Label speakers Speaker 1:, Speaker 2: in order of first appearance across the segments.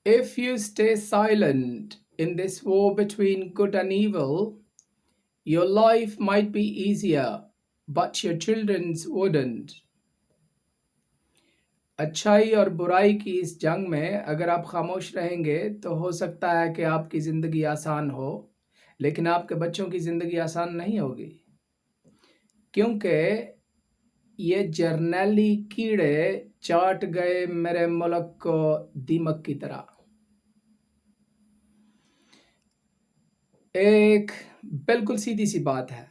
Speaker 1: If you stay silent in this war between good and evil, your life might be easier, but your children's wouldn't. अच्छाई और बुराई की इस जंग में अगर आप खामोश रहेंगे तो हो सकता है कि आपकी ज़िंदगी आसान हो, लेकिन आपके बच्चों की ज़िंदगी आसान नहीं होगी, क्योंकि ये जर्नैली कीड़े चाट गए मेरे मुल्क को दीमक की तरह। एक बिल्कुल सीधी सी बात है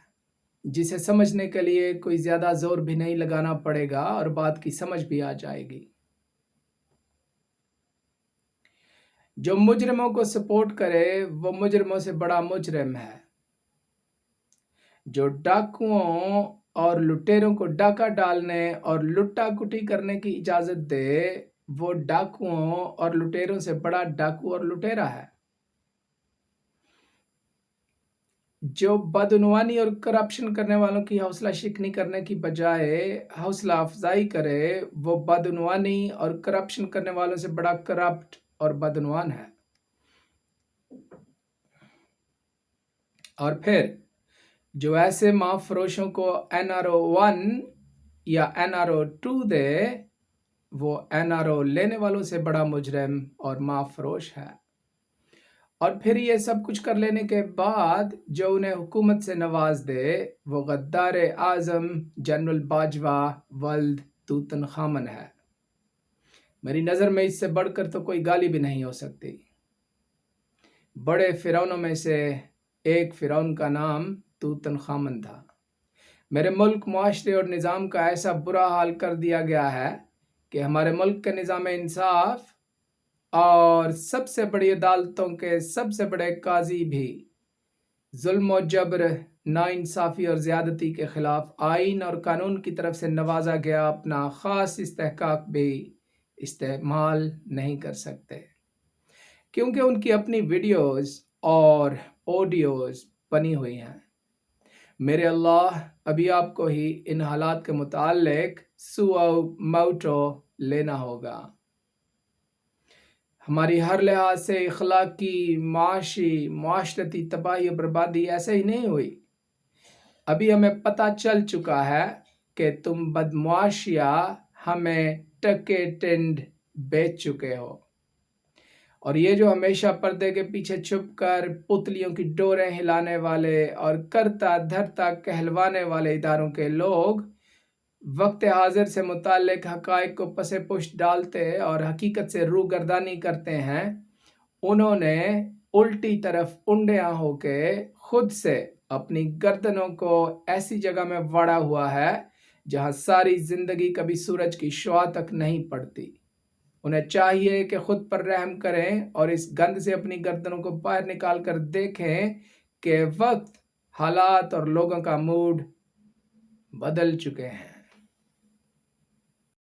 Speaker 1: जिसे समझने के लिए कोई ज़्यादा ज़ोर भी नहीं लगाना पड़ेगा और बात की समझ भी आ जाएगी। जो मुजरिमों को सपोर्ट करे वो मुजरिमों से बड़ा मुजरिम है। जो डाकुओं और लुटेरों को डाका डालने और लुट्टा कुटी करने की इजाज़त दे वो डाकुओं और लुटेरों से बड़ा डाकू और लुटेरा है। जो बदउनवानी और करप्शन करने वालों की हौसला शिकनी करने की बजाय हौसला अफजाई करे वो बदउनवानी और करप्शन करने वालों से बड़ा करप्ट और बदउनवान है। और फिर जो ऐसे माँ फरोशों को NRO 1 या NRO 2 दे वो NRO लेने वालों से बड़ा मुजरिम और माँ फरोश है। और फिर ये सब कुछ कर लेने के बाद जो उन्हें हुकूमत से नवाज दे वो गद्दार आज़म जनरल बाजवा वल्द तूतनखामन है। मेरी नज़र में इससे बढ़कर तो कोई गाली भी नहीं हो सकती। बड़े फ़िरौनों में से एक फ़िरौन का नाम तूतनखामन था। मेरे मुल्क मुआशरे और निज़ाम का ऐसा बुरा हाल कर दिया गया है कि हमारे मुल्क के निज़ाम इंसाफ और सबसे बड़ी अदालतों के सबसे बड़े काजी भी जुल्म और जबर, नाइंसाफ़ी और ज़्यादती के ख़िलाफ़ आइन और कानून की तरफ से नवाजा गया अपना ख़ास इस्तेहकाक भी इस्तेमाल नहीं कर सकते, क्योंकि उनकी अपनी वीडियोज़ और ऑडियोज़ बनी हुई हैं। मेरे अल्लाह अभी आपको ही इन हालात के मुताल्लिक सुओ मौटो लेना होगा। हमारी हर लिहाज से इखलाकी, माशी, माशरती तबाही और बर्बादी ऐसे ही नहीं हुई। अभी हमें पता चल चुका है कि तुम बदमाशिया हमें टके टिंड बेच चुके हो, और ये जो हमेशा पर्दे के पीछे छुपकर पुतलियों की डोरें हिलाने वाले और करता धरता कहलवाने वाले इदारों के लोग वक्त हाजिर से मुताल्लिक हकाइक को पसे पुष्ट डालते और हकीकत से रूगर्दानी करते हैं, उन्होंने उल्टी तरफ उंडियां होके खुद से अपनी गर्दनों को ऐसी जगह में वड़ा हुआ है जहां सारी जिंदगी कभी सूरज की शुआ तक नहीं पड़ती। उन्हें चाहिए कि खुद पर रहम करें और इस गंद से अपनी गर्दनों को बाहर निकाल कर देखें कि वक्त, हालात और लोगों का मूड बदल चुके हैं।